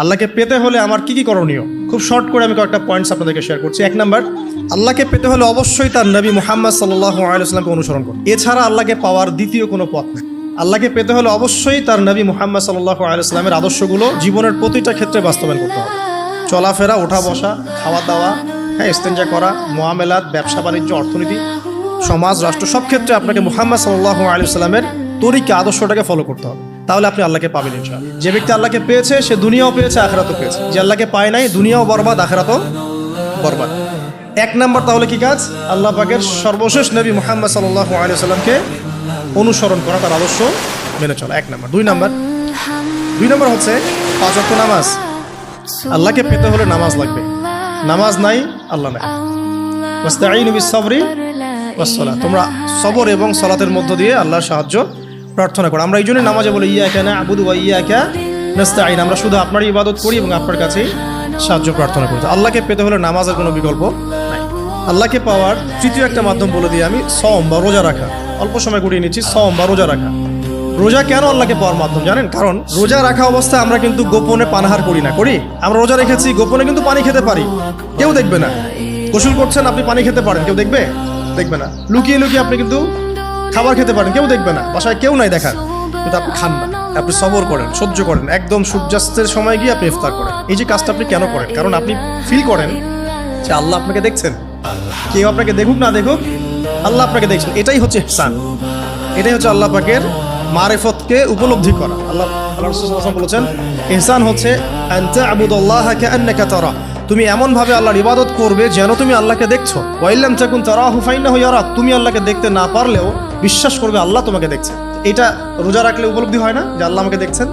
আল্লাহকে পেতে হলে আমার কি কি করণীয়, খুব শর্ট করে আমি কয়েকটা পয়েন্টস আপনাদেরকে শেয়ার করছি। 1 নাম্বার, আল্লাহকে পেতে হলে অবশ্যই তার নবী মুহাম্মদ সাল্লাল্লাহু আলাইহি ওয়াসাল্লামকে অনুসরণ করুন। এছাড়া আল্লাহকে পাওয়ার দ্বিতীয় কোনো পথ নেই। আল্লাহকে পেতে হলে অবশ্যই তার নবী মুহাম্মদ সাল্লাল্লাহু আলাইহি ওয়াসাল্লামের আদর্শগুলো জীবনের প্রতিটা ক্ষেত্রে বাস্তবায়ন করতে হবে। চলাফেরা, ওঠা বসা, খাওয়া দাওয়া, ইস্তেঞ্জা করা, মুআমালাত, ব্যবসা বাণিজ্য, অর্থনীতি, সমাজ, রাষ্ট্র, সব ক্ষেত্রে আপনাকে মুহাম্মদ সাল্লাল্লাহু আলাইহি ওয়াসাল্লামের তরিকা, আদর্শটাকে ফলো করতে হবে। তাহলে আপনি আল্লাহকে পাবেন ইনশাআল্লাহ। যে ব্যক্তি আল্লাহকে পেয়েছে সে দুনিয়াও পেয়েছে, আখিরাতও পেয়েছে। যে আল্লাহকে পায় নাই, দুনিয়াও বরবাদ, আখিরাতও বরবাদ। 1 নাম্বার তাহলে কি কাজ? আল্লাহ পাকের সর্বশেষ নবী মুহাম্মদ সাল্লাল্লাহু আলাইহি ওয়াসাল্লামকে অনুসরণ করা, তার আদর্শ মেনে চলা। 1 নাম্বার। 2 নাম্বার হচ্ছে 5 ওয়াক্ত নামাজ। আল্লাহকে পেতে হলে নামাজ লাগবে। নামাজ নাই, আল্লাহ নাই। ওয়াস্তাঈনু বিস-সাবরি ওয়াস-সালাহ। তোমরা সবর এবং সালাতের মধ্য দিয়ে আল্লাহর সাহায্য প্রার্থনা করো। আমরা এই জন্য নামাজে বলি ইয়াকা না'বুদু ওয়া ইয়াকা নাস্তাঈন। আমরা শুধু আপনারই ইবাদত করি এবং আপনার কাছেই সাহায্য প্রার্থনা করি। আল্লাহকে পেতে হলে নামাজের কোনো বিকল্প নাই। আল্লাহকে পাওয়ার তৃতীয় একটা মাধ্যম বলে দিই আমি, সওম বা রোজা রাখা। অল্প সময় গুটিয়ে নিচ্ছি, সওম বা রোজা রাখা। রোজা কেন আল্লাহকে পাওয়ার মাধ্যম জানেন? কারণ রোজা রাখা অবস্থায় আমরা কিন্তু গোপনে পানাহার করি না, করি? আমরা রোজা রেখেছি, গোপনে কিন্তু পানি খেতে পারি, কেউ দেখবে না। গোসল করছেন, আপনি পানি খেতে পারেন, কেউ দেখবে না। লুকিয়ে লুকিয়ে আপনি কিন্তু খাবার খেতে পারেন, কেউ দেখবে না, বাসায় কেউ নাই দেখার, কিন্তু আপনি খান না। আপনি সবর করেন, সহ্য করেন, একদম সূর্যাস্তের সময় গিয়ে আপনি ইফতার করেন। এই যে কাজটা আপনি কেন করেন? কারণ আপনি ফিল করেন যে আল্লাহ আপনাকে দেখছেন। কেউ আপনাকে দেখুক না দেখুক, আল্লাহ আপনাকে দেখছেন। এটাই হচ্ছে ইহসান, এটাই হচ্ছে আল্লাহ পাকের মারিফতকে উপলব্ধি করা। আল্লাহ রাসূল সাল্লাল্লাহু আলাইহি ওয়াসাল্লাম বলেছেন, ইহসান হচ্ছে আনতা আবুদুল্লাহা কাআন্নাকা তারা। তুমি এমন ভাবে আল্লাহর ইবাদত করবে যেন তুমি আল্লাহকে দেখছো। ওয়া ইল্লাম তাকুন তারাহু ফাইন্নাহু ইয়ারাক। তুমি আল্লাহকে দেখতে না পারলেও বিশ্বাস করবে আল্লাহ তোমাকে দেখছে। এটা রোজা রাখলে উপলব্ধি হয় না যে আল্লাহ আমাকে দেখছেন।